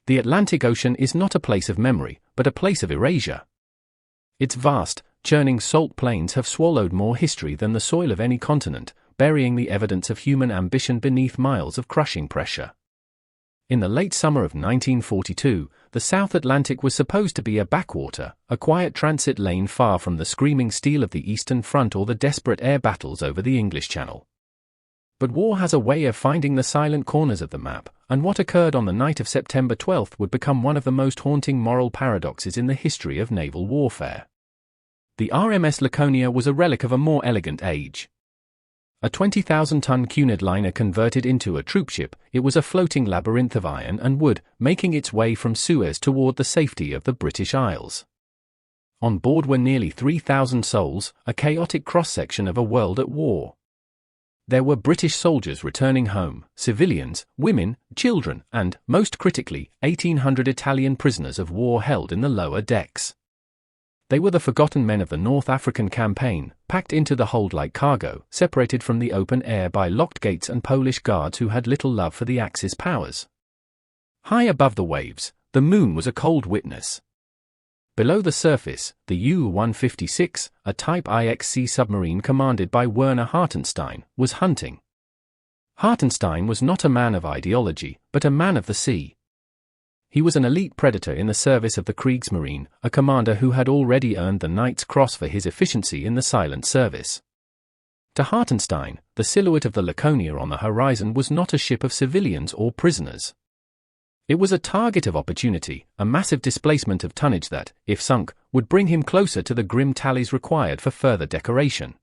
The Atlantic Ocean is not a place of memory, but a place of erasure. Its vast, churning salt plains have swallowed more history than the soil of any continent, burying the evidence of human ambition beneath miles of crushing pressure. In the late summer of 1942, the South Atlantic was supposed to be a backwater, a quiet transit lane far from the screaming steel of the Eastern Front or the desperate air battles over the English Channel. But war has a way of finding the silent corners of the map, and what occurred on the night of September 12 would become one of the most haunting moral paradoxes in the history of naval warfare. The RMS Laconia was a relic of a more elegant age. A 20,000-ton Cunard liner converted into a troopship, it was a floating labyrinth of iron and wood, making its way from Suez toward the safety of the British Isles. On board were nearly 3,000 souls, a chaotic cross-section of a world at war. There were British soldiers returning home, civilians, women, children, and, most critically, 1,800 Italian prisoners of war held in the lower decks. They were the forgotten men of the North African campaign, packed into the hold like cargo, separated from the open air by locked gates and Polish guards who had little love for the Axis powers. High above the waves, the moon was a cold witness. Below the surface, the U-156, a Type IXC submarine commanded by Werner Hartenstein, was hunting. Hartenstein was not a man of ideology, but a man of the sea. He was an elite predator in the service of the Kriegsmarine, a commander who had already earned the Knight's Cross for his efficiency in the silent service. To Hartenstein, the silhouette of the Laconia on the horizon was not a ship of civilians or prisoners. It was a target of opportunity, a massive displacement of tonnage that, if sunk, would bring him closer to the grim tallies required for further decoration.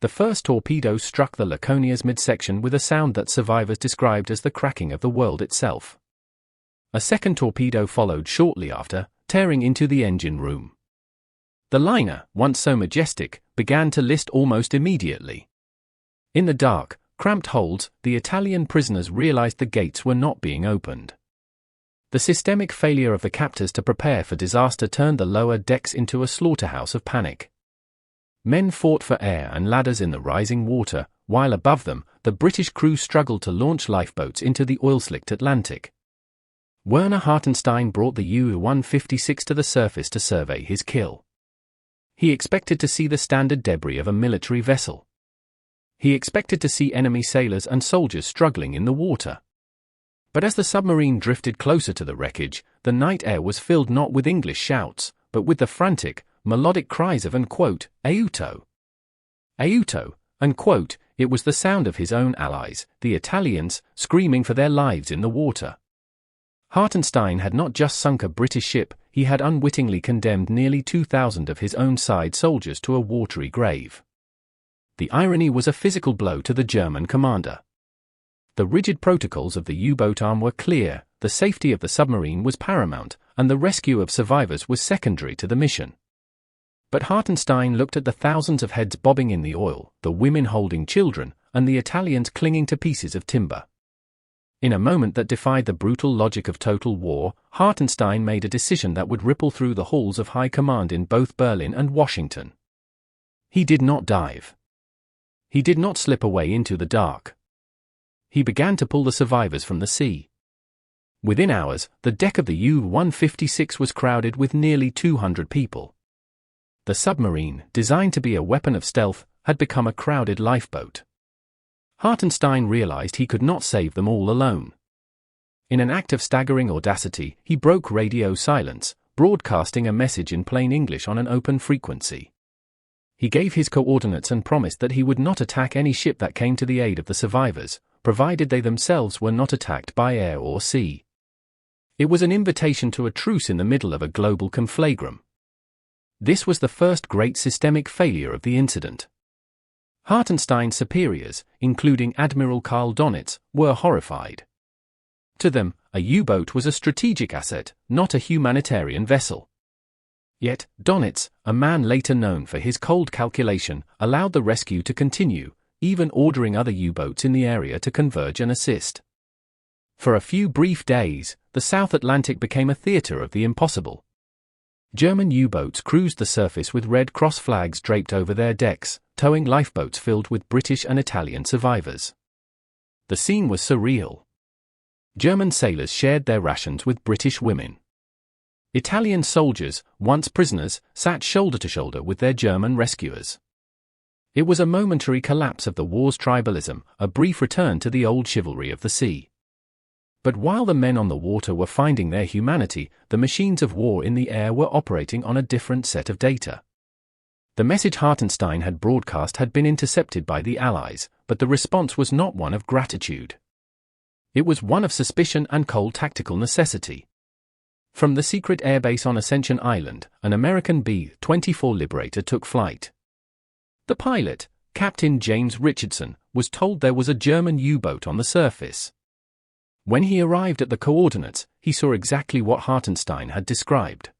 The first torpedo struck the Laconia's midsection with a sound that survivors described as the cracking of the world itself. A second torpedo followed shortly after, tearing into the engine room. The liner, once so majestic, began to list almost immediately. In the dark, cramped holds, the Italian prisoners realized the gates were not being opened. The systemic failure of the captors to prepare for disaster turned the lower decks into a slaughterhouse of panic. Men fought for air and ladders in the rising water, while above them, the British crew struggled to launch lifeboats into the oil-slicked Atlantic. Werner Hartenstein brought the U-156 to the surface to survey his kill. He expected to see the standard debris of a military vessel. He expected to see enemy sailors and soldiers struggling in the water. But as the submarine drifted closer to the wreckage, the night air was filled not with English shouts, but with the frantic, melodic cries of "aiuto. Aiuto." It was the sound of his own allies, the Italians, screaming for their lives in the water. Hartenstein had not just sunk a British ship, he had unwittingly condemned nearly 2,000 of his own side soldiers to a watery grave. The irony was a physical blow to the German commander. The rigid protocols of the U-boat arm were clear, the safety of the submarine was paramount, and the rescue of survivors was secondary to the mission. But Hartenstein looked at the thousands of heads bobbing in the oil, the women holding children, and the Italians clinging to pieces of timber. In a moment that defied the brutal logic of total war, Hartenstein made a decision that would ripple through the halls of high command in both Berlin and Washington. He did not dive. He did not slip away into the dark. He began to pull the survivors from the sea. Within hours, the deck of the U-156 was crowded with nearly 200 people. The submarine, designed to be a weapon of stealth, had become a crowded lifeboat. Hartenstein realized he could not save them all alone. In an act of staggering audacity, he broke radio silence, broadcasting a message in plain English on an open frequency. He gave his coordinates and promised that he would not attack any ship that came to the aid of the survivors, provided they themselves were not attacked by air or sea. It was an invitation to a truce in the middle of a global conflagrum. This was the first great systemic failure of the incident. Hartenstein's superiors, including Admiral Karl Donitz, were horrified. To them, a U-boat was a strategic asset, not a humanitarian vessel. Yet, Donitz, a man later known for his cold calculation, allowed the rescue to continue, even ordering other U-boats in the area to converge and assist. For a few brief days, the South Atlantic became a theater of the impossible. German U-boats cruised the surface with Red Cross flags draped over their decks, towing lifeboats filled with British and Italian survivors. The scene was surreal. German sailors shared their rations with British women. Italian soldiers, once prisoners, sat shoulder to shoulder with their German rescuers. It was a momentary collapse of the war's tribalism, a brief return to the old chivalry of the sea. But while the men on the water were finding their humanity, the machines of war in the air were operating on a different set of data. The message Hartenstein had broadcast had been intercepted by the Allies, but the response was not one of gratitude. It was one of suspicion and cold tactical necessity. From the secret airbase on Ascension Island, an American B-24 Liberator took flight. The pilot, Captain James Richardson, was told there was a German U-boat on the surface. When he arrived at the coordinates, he saw exactly what Hartenstein had described.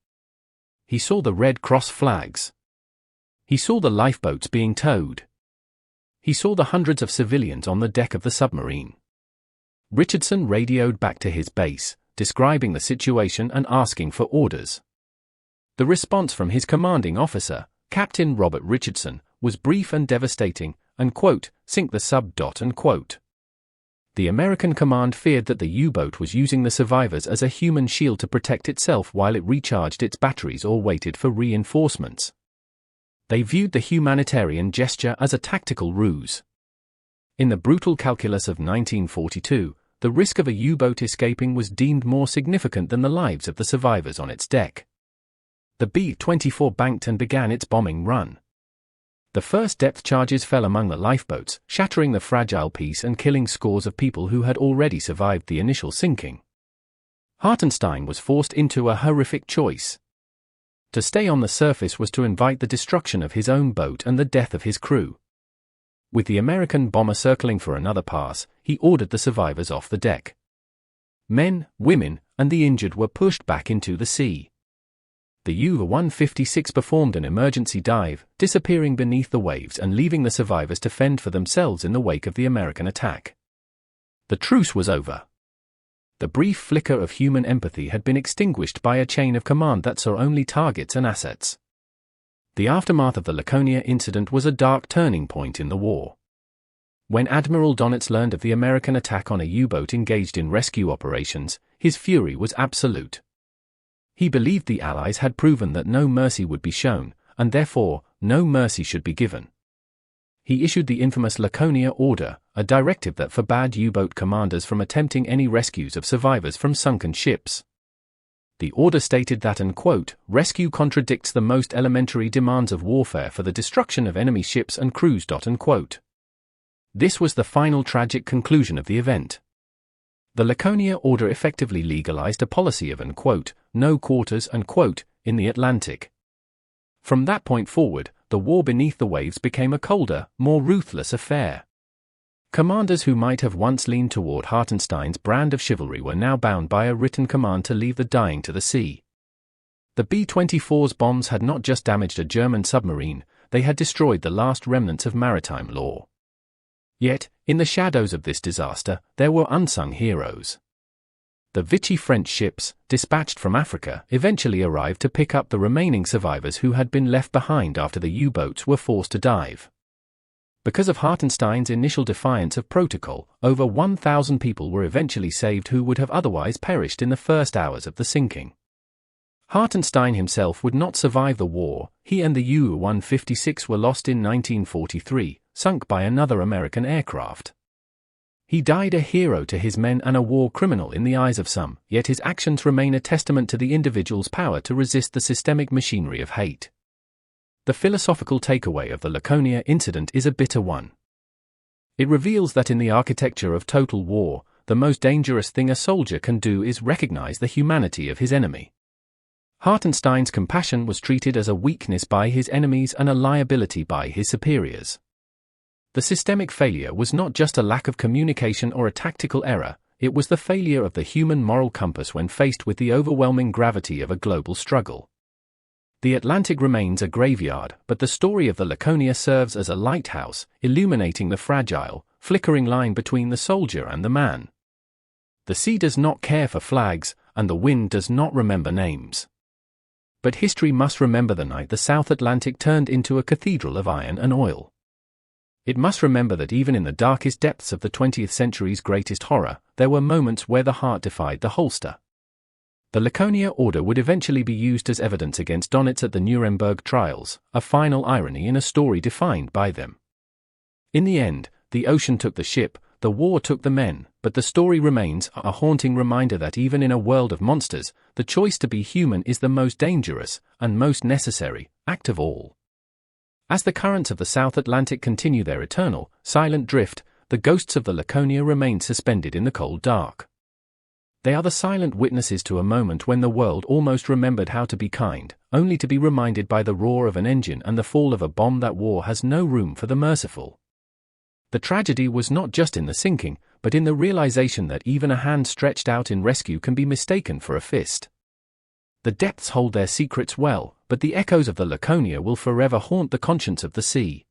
He saw the Red Cross flags. He saw the lifeboats being towed. He saw the hundreds of civilians on the deck of the submarine. Richardson radioed back to his base, describing the situation and asking for orders. The response from his commanding officer, Captain Robert Richardson, was brief and devastating, unquote, "Sink the sub." Unquote. The American command feared that the U-boat was using the survivors as a human shield to protect itself while it recharged its batteries or waited for reinforcements. They viewed the humanitarian gesture as a tactical ruse. In the brutal calculus of 1942, the risk of a U-boat escaping was deemed more significant than the lives of the survivors on its deck. The B-24 banked and began its bombing run. The first depth charges fell among the lifeboats, shattering the fragile piece and killing scores of people who had already survived the initial sinking. Hartenstein was forced into a horrific choice. To stay on the surface was to invite the destruction of his own boat and the death of his crew. With the American bomber circling for another pass, he ordered the survivors off the deck. Men, women, and the injured were pushed back into the sea. The U-156 performed an emergency dive, disappearing beneath the waves and leaving the survivors to fend for themselves in the wake of the American attack. The truce was over. The brief flicker of human empathy had been extinguished by a chain of command that saw only targets and assets. The aftermath of the Laconia incident was a dark turning point in the war. When Admiral Donitz learned of the American attack on a U-boat engaged in rescue operations, his fury was absolute. He believed the Allies had proven that no mercy would be shown, and therefore, no mercy should be given. He issued the infamous Laconia Order, a directive that forbade U-boat commanders from attempting any rescues of survivors from sunken ships. The order stated that, unquote, "rescue contradicts the most elementary demands of warfare for the destruction of enemy ships and crews." Unquote. This was the final tragic conclusion of the event. The Laconia Order effectively legalized a policy of, unquote, "no quarters," unquote, in the Atlantic. From that point forward, the war beneath the waves became a colder, more ruthless affair. Commanders who might have once leaned toward Hartenstein's brand of chivalry were now bound by a written command to leave the dying to the sea. The B-24's bombs had not just damaged a German submarine, they had destroyed the last remnants of maritime law. Yet, in the shadows of this disaster, there were unsung heroes. The Vichy French ships, dispatched from Africa, eventually arrived to pick up the remaining survivors who had been left behind after the U-boats were forced to dive. Because of Hartenstein's initial defiance of protocol, over 1,000 people were eventually saved who would have otherwise perished in the first hours of the sinking. Hartenstein himself would not survive the war. He and the U-156 were lost in 1943, sunk by another American aircraft. He died a hero to his men and a war criminal in the eyes of some, yet his actions remain a testament to the individual's power to resist the systemic machinery of hate. The philosophical takeaway of the Laconia incident is a bitter one. It reveals that in the architecture of total war, the most dangerous thing a soldier can do is recognize the humanity of his enemy. Hartenstein's compassion was treated as a weakness by his enemies and a liability by his superiors. The systemic failure was not just a lack of communication or a tactical error, it was the failure of the human moral compass when faced with the overwhelming gravity of a global struggle. The Atlantic remains a graveyard, but the story of the Laconia serves as a lighthouse, illuminating the fragile, flickering line between the soldier and the man. The sea does not care for flags, and the wind does not remember names. But history must remember the night the South Atlantic turned into a cathedral of iron and oil. It must remember that even in the darkest depths of the 20th century's greatest horror, there were moments where the heart defied the holster. The Laconia order would eventually be used as evidence against Donitz at the Nuremberg trials, a final irony in a story defined by them. In the end, the ocean took the ship, the war took the men, but the story remains a haunting reminder that even in a world of monsters, the choice to be human is the most dangerous, and most necessary, act of all. As the currents of the South Atlantic continue their eternal, silent drift, the ghosts of the Laconia remain suspended in the cold dark. They are the silent witnesses to a moment when the world almost remembered how to be kind, only to be reminded by the roar of an engine and the fall of a bomb that war has no room for the merciful. The tragedy was not just in the sinking, but in the realization that even a hand stretched out in rescue can be mistaken for a fist. The depths hold their secrets well, but the echoes of the Laconia will forever haunt the conscience of the sea.